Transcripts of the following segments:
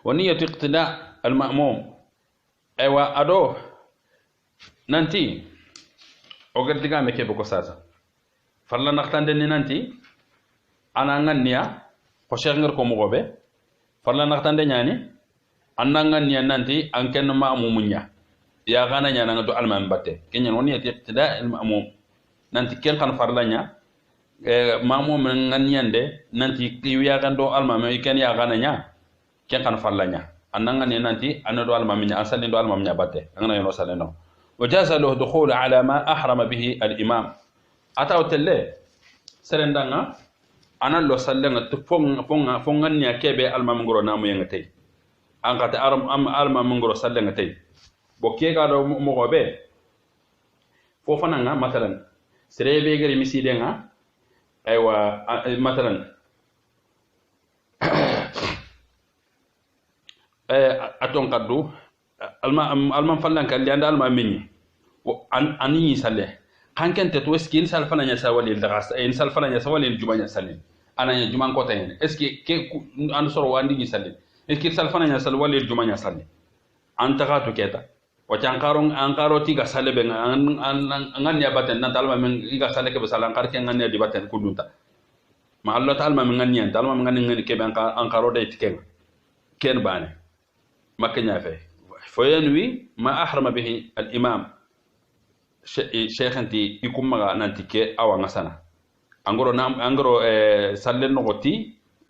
ونية اقتداء المأموم أيوة أدو ننتي وقد دقام كيف كساسا فرلا نختندني ننتي أنا نغنيا خشير نغركو مغوبة فرلا نختندني يعني أنا نغنيا ننتي أنكن مأمومنيا يا غانا نيا نغدو المام باتي كنيا ونية اقتداء المأموم ننتي كين كان فرلا نيا مأموم نغنيا ننتي يا غندو المام يكن يا غانا نيا كين كان فرلا نيا أنا نغنيا ننتي أنا دو المام نيا أسالين دو المام نيا باتي أنا ينو سالينو وجاز له دخول على ما أحرم به الإمام أتاو تلي سرندانا أنا لو سلنا فونغن يا كبي المامغرو نامو ينتي أنقط المامغرو سلنا تي بوكي قالوا مغوبة فوفنا مثلا سريبي غير مسيدنا أيوة مثلا أتون قدو alman fallan kan li anda alma minni ani salle hanken te to eski sal fana nya sawali dagas en sal fana nya sawali jumanya salle ana nya juman ko tayen eski ke an soro wandi ni salle eski sal fana nya sawali jumanya salle anta ka to keta o chankarong ankaro tiga salle be ngan ya baten nan talma min iga salle ke basalan karke ngan ya di baten kudunta ma Allah ta'ala min ngan yan talma min ngan ke be ankaro de tiken ken bane makanya fe فينوي ما أحرم به الإمام شيخ أنتي يكون مع نانتيك أو نسنا أنغرو نام أنغرو سلين نغتي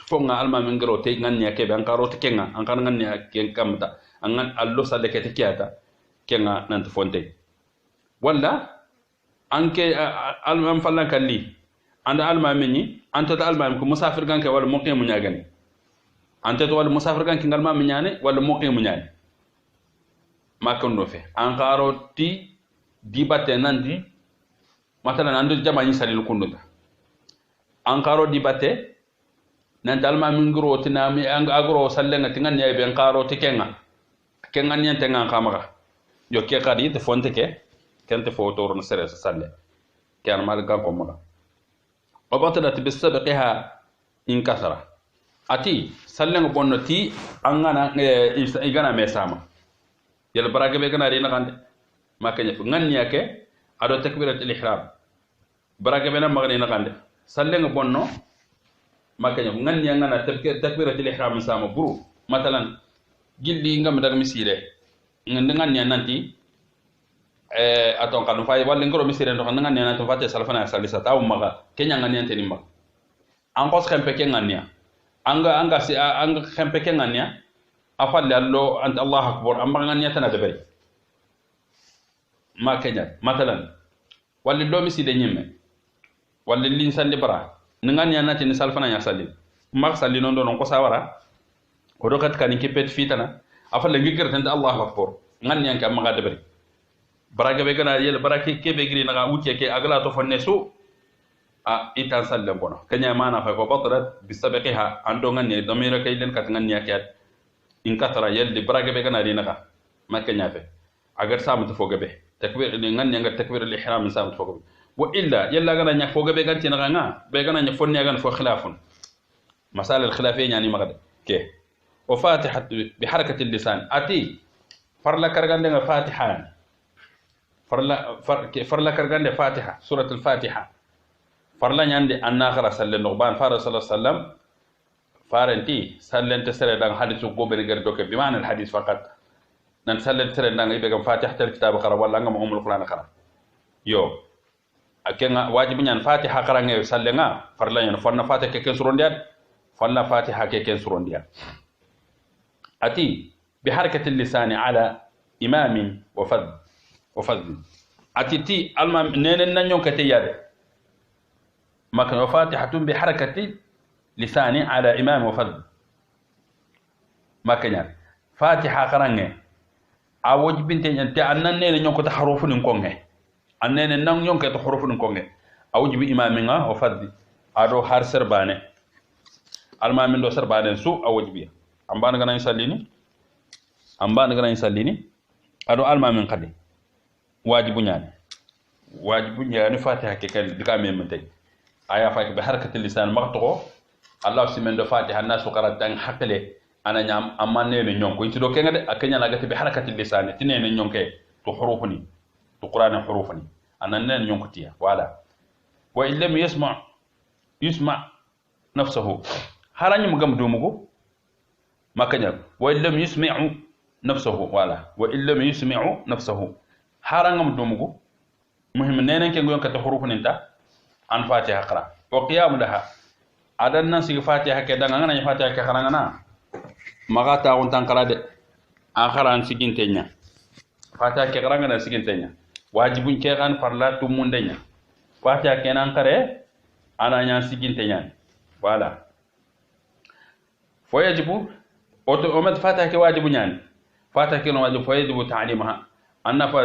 فونا ألما من غرو تي غنيا كي بانكارو تكينا أنكار غنيا كي كامتا أنغان الله سلك تكياتا كينا نانتفونتي ولا أنك ألما فلان كلي عند ألما مني أنت ألما منكم مسافر كان كي ولا مقيم منياغني أنت ولا مسافر كان كي ألما منياني ولا مقيم منياني ما كنو في أنكارو تي ديباتي ناندي مثلا عندو جماعي سالي لكونو دا أنكارو ديباتي نانتال ما منغرو تنامي أغرو سالينا تنغن يبي أنكارو تكينا كينا نيان تنغن كامغا يو كي قادي تفونتك كنت فوتور نسرس سالي كان مالكا كومغا وبطلت بسبقها إنكسرة أتي سالينا بونو تي أنغانا إيغانا ميساما يلا براكة بيكنا رينا كande makanya nganya ke ado takbiratul ihram براكة بينا مغني نكande سلنگ بونو makanya nganya ngana takbiratul ihram sama buru مثلا gilli ngam dag misire nganya nanti aton kanu fay wala ngoro misire ndo nganya nanti fatte salfana salisa taw maga kenya nganya teni mag angos kempe ke nganya anga si anga kempe ke nganya أفضل الله أنت الله أكبر أما غني يتنادبري ما كنيا مثلا واللي لو مسي دنيمة واللي الإنسان لبرا نغني أنا تني سالفنا يا سالين ما سالين نون دون قصة ورا ودوكت كان يكبت فيتنا أفضل يذكر أنت الله أكبر غني أنك ما غادبري براك بيجنا يل براك كي بيجري نغا وتي كي أغلا تفنسو إنسان سالين كنا كنيا ما نفع فبطلت بسبقها عندهم غني ضمير كيلن كتغني أكيد إن كثر يلي براجع بيجنا ريناها ما كان يافه أجر سامت فوق به تكبير لين ينعر تكبير الإحرام من سامت فوق به وإلا يلا جنا نيا فوق به كان تناغنا بيجنا نفوني أجن فوق خلافون مسألة الخلافين يعني ما قد كه وفاتحة بحركة اللسان أتي فرلا كرجان فاتحة فرلا كرجان فاتحة سورة الفاتحة فرلا عندي الناخرة سل النقبان فارس صلى الله عليه وسلم فارنتي سلن تسرى دان حديث غوبر غير دوك بمعنى الحديث فقط نان سلن تسرى دان يبقى فاتحه الكتاب قرا ولا ngam umul qur'an qara yo akenga wajibi nyan fatiha qara ngay sallenga farla nyan fonna fatiha ke ken surondiat fonna fatiha ke ken surondiat ati bi harakati lisani ala imam wa fadl ati ti alma nenen nanyon kate yade makana fatihatun bi harakati لساني على إمام وفضل ما كان فاتحة قرنة أوج بنتي أنت أنني نيونك تحرف نكونة أنني نيونك تحرف نكونة أوج بإمامنا وفضل أدو هار سربانة المامين دو سربانة سو أوج بيا أمبان غنا يساليني أدو المامين قدي واجب نياني فاتحة كيكال دكامي منتي آية فاك بحركة اللسان مقطعه الله سمن دو فاتحة الناس قرأت دان حقله ana nyam amma ne nyonko inti do kenga de akanya lagati bi harakati lisani tinene nyonke to hurufuni to qur'an hurufuni anan ne nyonko tiya wala wa illam yusma nafsuhu harani mugam dumugo makanya wa illam yusmi'u nafsuhu wala wa illam yusmi'u nafsuhu harangam dumugo muhim nenen ke ngon ka to hurufuni ta an fatiha qara wa qiyam laha adan nan sigi fatiha ke danga ngana fatiha ke kharangana magata on tankara de akharan sigintenya fatiha ke kharangana sigintenya wajibun ke kan farla tumundenya fatiha ke nan kare ananya sigintenya wala fayajibu o met fatiha ke wajibu nyani fatiha ke no wajibu fayajibu ta'limaha anna fa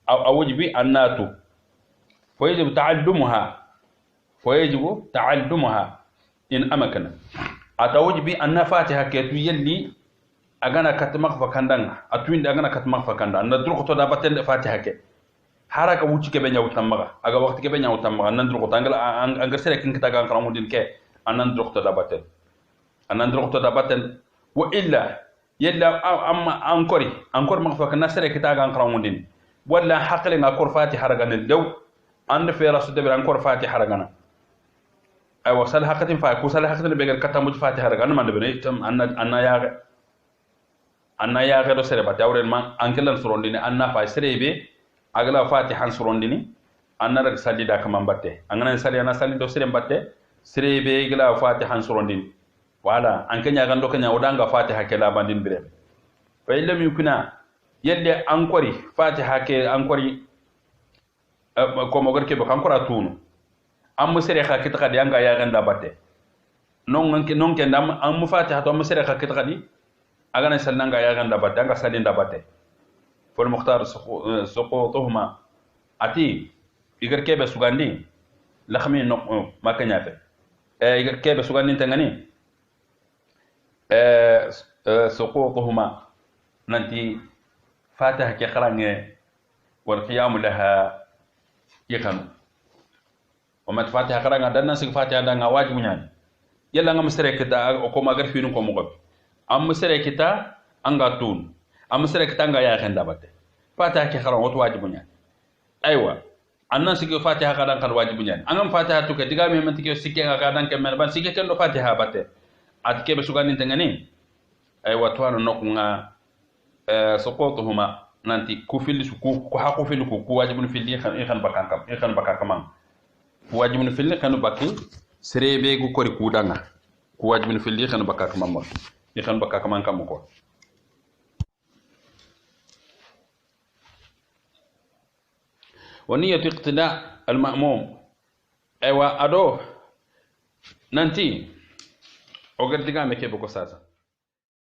awajibi annatu fayajibu ta'allumuha in amakana atawjibi anna fatiha ke tu yelli agana katmak fakandanga atuinde agana katmak fakanda na duru to da batten fatiha ke haraka wuci ke benya utamma aga waqti ke benya utamma nan duru to anga sere kin kita ga karamu din ke anan duru to da batten wa illa yalla amma ankor ma fakana sere kita ga karamu din walla haqli nga kor fatiha ragana dew and fe rasu de ankor fatiha ragana ay wasal haqatin fa ku sal haqatin be gal katamu fatiha ragana man de tam anna ya do sere bata awren man ankelan surondini anna fa serebe agala fatihan surondini anna rag salida kama batte angana sali ana sali do sere batte serebe gala fatihan surondini wala ankenya gando kanya odanga fatiha ke la bandin bire fa illam yukuna yelle ankori fatiha ke ankori ko mo gorke be kankora tunu am sere kha kita kadi anga ya ganda batte non ke ndam am fatiha to am sere kha kita kadi agana salnanga ya ganda batte anga salinda batte fol mukhtar suqutuhuma ati igar kebe sugandi lakhmi no makanya fe igar kebe sugandi tangani suqutuhuma nanti fatiha ke kharange wal qiyam laha yakanu وما تفاتيها قرأنا دنا سك فاتيها دنا واجب نيان يلا نعم سرقة أو كم أجر فينو كم مقب أم سرقة أنغا تون أم سرقة أنغا يا خندا بته فاتيها كخرا وت واجب نيان أيوة أنا سك فاتيها قرأنا كان واجب نيان أنغام فاتيها تو كديكا مين تكيو سكين قرأنا كمان بس سكين كنو فاتيها بته أتكي بسوغان نتنغني أيوة توانو نقونا سقوطهما nanti ku fili ku ha ku fili ku wajibun fili kan bakakam wajibun fili kan bakki serebe gu kori ku danga ku wajibun fili kan bakakam mo kan bakakam kam ko ونية اقتداء المأموم ايوا ادو نانتي او غدغا مكي بوكو ساسا